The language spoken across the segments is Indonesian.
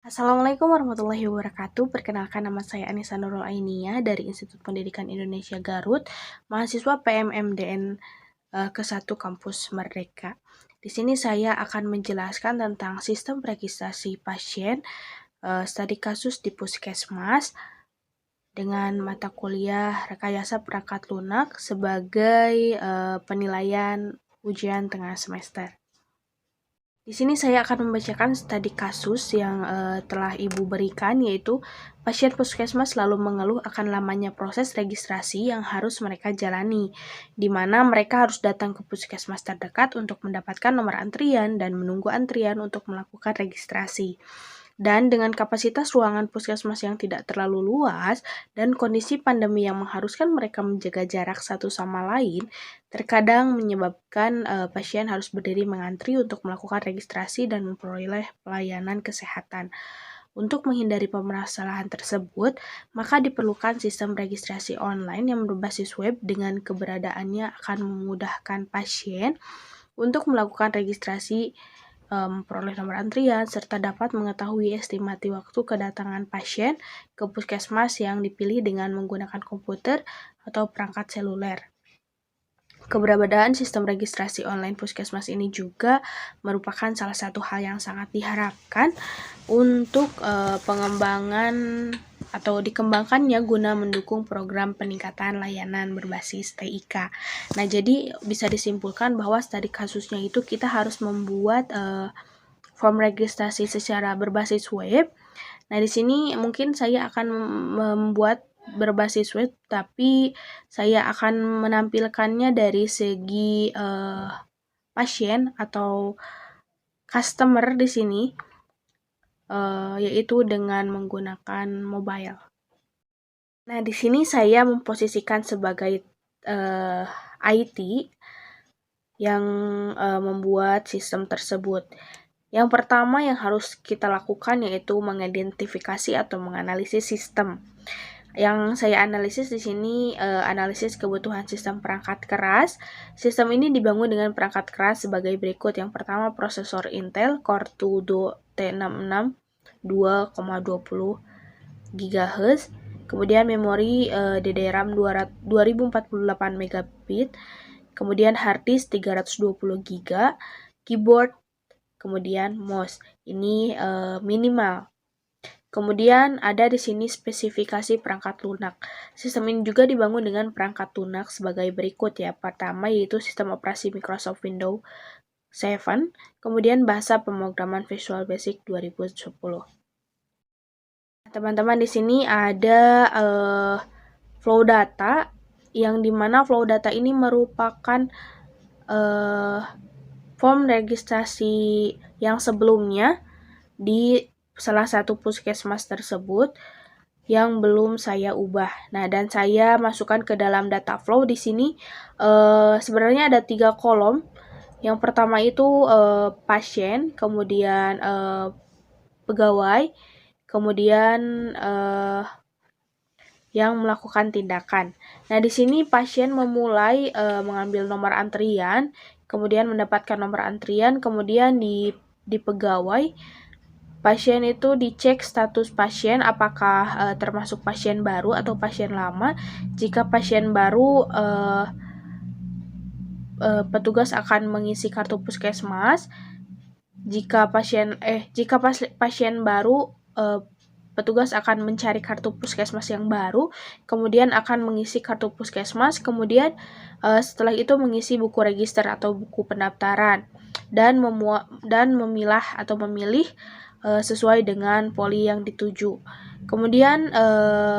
Assalamualaikum warahmatullahi wabarakatuh. Perkenalkan, nama saya Anissa Nurul Ainia dari Institut Pendidikan Indonesia Garut, mahasiswa PMMDN ke-1 Kampus Merdeka. Di sini saya akan menjelaskan tentang sistem registrasi pasien, studi kasus di Puskesmas dengan mata kuliah rekayasa perangkat lunak sebagai penilaian ujian tengah semester. Di sini saya akan membacakan studi kasus yang telah Ibu berikan, yaitu pasien puskesmas selalu mengeluh akan lamanya proses registrasi yang harus mereka jalani, di mana mereka harus datang ke puskesmas terdekat untuk mendapatkan nomor antrian dan menunggu antrian untuk melakukan registrasi. Dan dengan kapasitas ruangan puskesmas yang tidak terlalu luas dan kondisi pandemi yang mengharuskan mereka menjaga jarak satu sama lain, terkadang menyebabkan pasien harus berdiri mengantri untuk melakukan registrasi dan memperoleh pelayanan kesehatan. Untuk menghindari permasalahan tersebut, maka diperlukan sistem registrasi online yang berbasis web dengan keberadaannya akan memudahkan pasien untuk melakukan registrasi, memperoleh nomor antrian, serta dapat mengetahui estimasi waktu kedatangan pasien ke puskesmas yang dipilih dengan menggunakan komputer atau perangkat seluler. Keberadaan sistem registrasi online puskesmas ini juga merupakan salah satu hal yang sangat diharapkan untuk pengembangan atau dikembangkannya guna mendukung program peningkatan layanan berbasis TIK. Nah, jadi bisa disimpulkan bahwa studi kasusnya itu kita harus membuat form registrasi secara berbasis web. Nah, di sini mungkin saya akan membuat berbasis web, tapi saya akan menampilkannya dari segi pasien atau customer di sini, yaitu dengan menggunakan mobile. Nah, di sini saya memposisikan sebagai IT yang membuat sistem tersebut. Yang pertama yang harus kita lakukan yaitu mengidentifikasi atau menganalisis sistem. Yang saya analisis di sini analisis kebutuhan sistem perangkat keras. Sistem ini dibangun dengan perangkat keras sebagai berikut. Yang pertama, prosesor Intel Core 2 T66 2,20 GHz. Kemudian memori DDR-RAM 2048 MB. Kemudian hard disk 320 GB, keyboard, kemudian mouse. Ini minimal. Kemudian ada di sini spesifikasi perangkat lunak. Sistem ini juga dibangun dengan perangkat lunak sebagai berikut ya. Pertama yaitu sistem operasi Microsoft Windows 7, kemudian bahasa pemrograman Visual Basic 2010. Teman-teman, di sini ada flow data yang dimana flow data ini merupakan form registrasi yang sebelumnya di salah satu puskesmas tersebut yang belum saya ubah. Nah, dan saya masukkan ke dalam data flow di sini. Sebenarnya ada 3 kolom. Yang pertama itu pasien, kemudian pegawai, kemudian yang melakukan tindakan. Nah, di sini pasien memulai mengambil nomor antrian, kemudian mendapatkan nomor antrian, kemudian di pegawai pasien itu dicek status pasien apakah termasuk pasien baru atau pasien lama. Jika pasien baru, petugas akan mengisi kartu puskesmas. Jika pasien baru, petugas akan mencari kartu puskesmas yang baru, kemudian akan mengisi kartu puskesmas, kemudian setelah itu mengisi buku register atau buku pendaftaran dan memilah atau memilih sesuai dengan poli yang dituju. Kemudian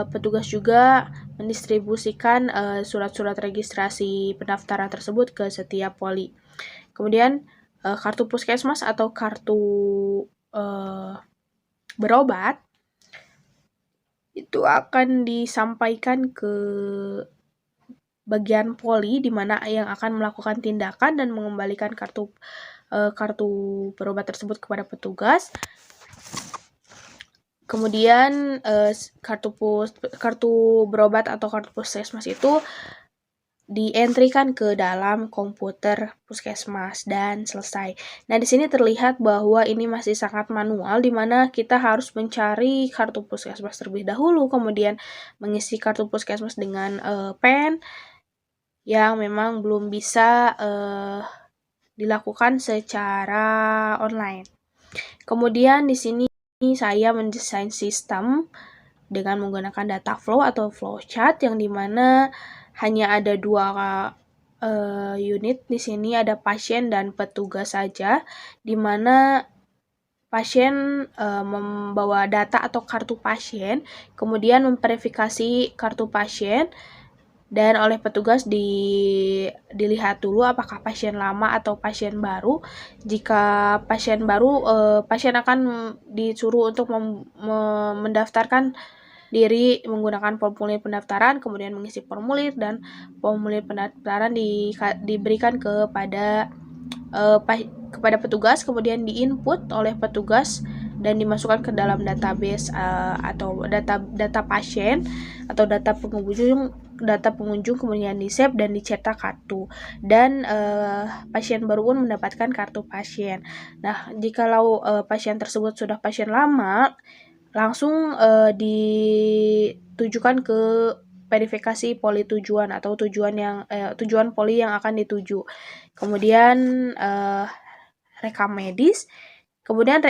petugas juga mendistribusikan surat-surat registrasi pendaftaran tersebut ke setiap poli. Kemudian kartu puskesmas atau kartu berobat itu akan disampaikan ke bagian poli di mana yang akan melakukan tindakan dan mengembalikan kartu berobat tersebut kepada petugas. Kemudian kartu berobat atau kartu puskesmas itu dientrikan ke dalam komputer puskesmas dan selesai. Nah, di sini terlihat bahwa ini masih sangat manual, di mana kita harus mencari kartu puskesmas terlebih dahulu, kemudian mengisi kartu puskesmas dengan pen yang memang belum bisa dilakukan secara online. Kemudian di sini saya mendesain sistem dengan menggunakan data flow atau flowchart yang dimana hanya ada 2 unit di sini, ada pasien dan petugas saja, di mana pasien membawa data atau kartu pasien, kemudian memverifikasi kartu pasien, dan oleh petugas dilihat dulu apakah pasien lama atau pasien baru. Jika pasien baru, pasien akan disuruh untuk mendaftarkan diri menggunakan formulir pendaftaran, kemudian mengisi formulir, dan formulir pendaftaran diberikan kepada petugas, kemudian diinput oleh petugas dan dimasukkan ke dalam database atau data pasien atau data pengunjung, kemudian di-save dan dicetak kartu, dan pasien baru pun mendapatkan kartu pasien. Nah, jikalau pasien tersebut sudah pasien lama, langsung ditujukan ke verifikasi poli tujuan atau tujuan poli yang akan dituju. Kemudian rekam medis. Kemudian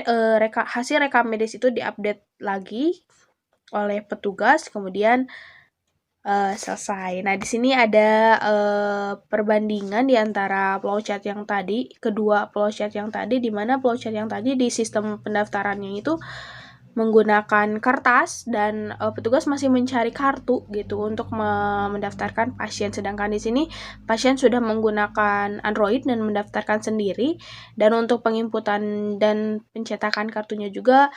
hasil rekam medis itu diupdate lagi oleh petugas, kemudian selesai. Nah, di sini ada perbandingan di antara flowchart yang tadi, kedua flowchart yang tadi, di mana flowchart yang tadi di sistem pendaftarannya itu menggunakan kertas dan petugas masih mencari kartu gitu untuk mendaftarkan pasien, sedangkan di sini pasien sudah menggunakan Android dan mendaftarkan sendiri, dan untuk penginputan dan pencetakan kartunya juga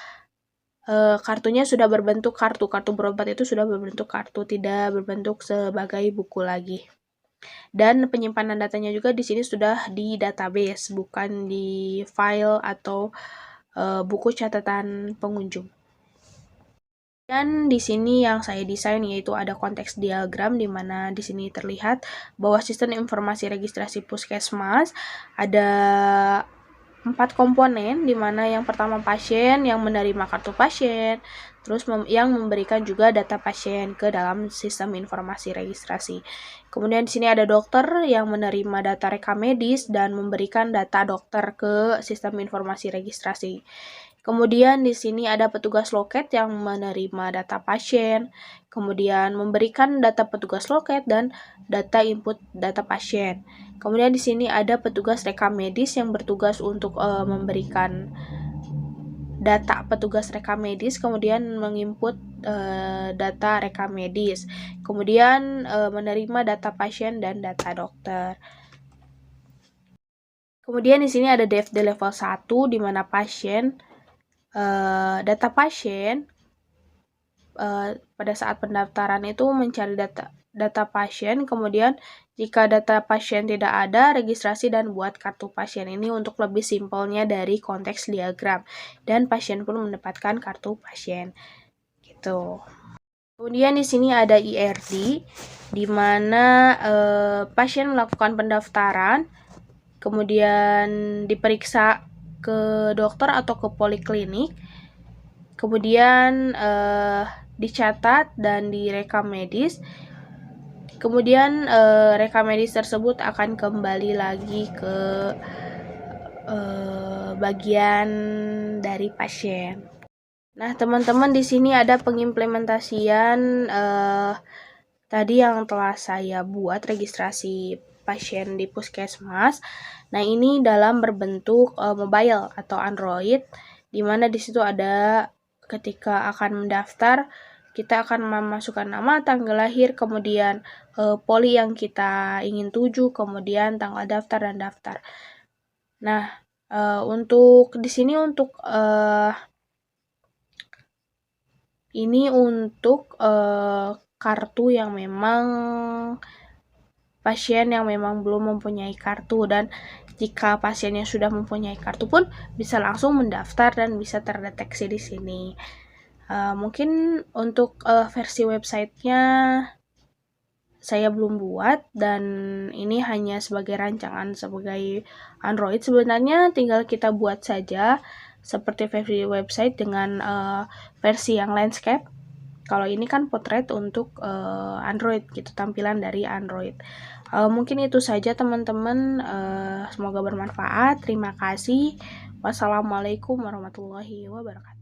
kartunya sudah berbentuk kartu berobat itu sudah berbentuk kartu, tidak berbentuk sebagai buku lagi. Dan penyimpanan datanya juga di sini sudah di database, bukan di file atau buku catatan pengunjung. Dan di sini yang saya desain yaitu ada konteks diagram, di mana di sini terlihat bahwa sistem informasi registrasi puskesmas ada 4 komponen, di mana yang pertama pasien yang menerima kartu pasien, terus yang memberikan juga data pasien ke dalam sistem informasi registrasi. Kemudian di sini ada dokter yang menerima data rekam medis dan memberikan data dokter ke sistem informasi registrasi. Kemudian di sini ada petugas loket yang menerima data pasien, kemudian memberikan data petugas loket dan data input data pasien. Kemudian di sini ada petugas rekam medis yang bertugas untuk memberikan data petugas rekam medis, kemudian menginput data rekam medis, kemudian menerima data pasien dan data dokter. Kemudian di sini ada DFD level 1, di mana pasien data pasien pada saat pendaftaran itu mencari data pasien, kemudian jika data pasien tidak ada, registrasi dan buat kartu pasien. Ini untuk lebih simpelnya dari konteks diagram, dan pasien pun mendapatkan kartu pasien gitu. Kemudian di sini ada IRD, di mana pasien melakukan pendaftaran, kemudian diperiksa ke dokter atau ke poliklinik, kemudian dicatat dan direkam medis, kemudian rekam medis tersebut akan kembali lagi ke bagian dari pasien. Nah, teman-teman, di sini ada pengimplementasian tadi yang telah saya buat registrasi pasien di puskesmas. Nah, ini dalam berbentuk mobile atau Android, di mana di situ ada ketika akan mendaftar, kita akan memasukkan nama, tanggal lahir, kemudian poli yang kita ingin tuju, kemudian tanggal daftar dan daftar. Nah, untuk di sini untuk ini untuk kartu yang memang pasien yang memang belum mempunyai kartu, dan jika pasiennya sudah mempunyai kartu pun bisa langsung mendaftar dan bisa terdeteksi di sini. Mungkin untuk versi websitenya saya belum buat, dan ini hanya sebagai rancangan sebagai Android. Sebenarnya tinggal kita buat saja seperti versi website dengan versi yang landscape. Kalau ini kan potret untuk Android gitu, tampilan dari Android. Mungkin itu saja teman-teman, semoga bermanfaat. Terima kasih. Wassalamualaikum warahmatullahi wabarakatuh.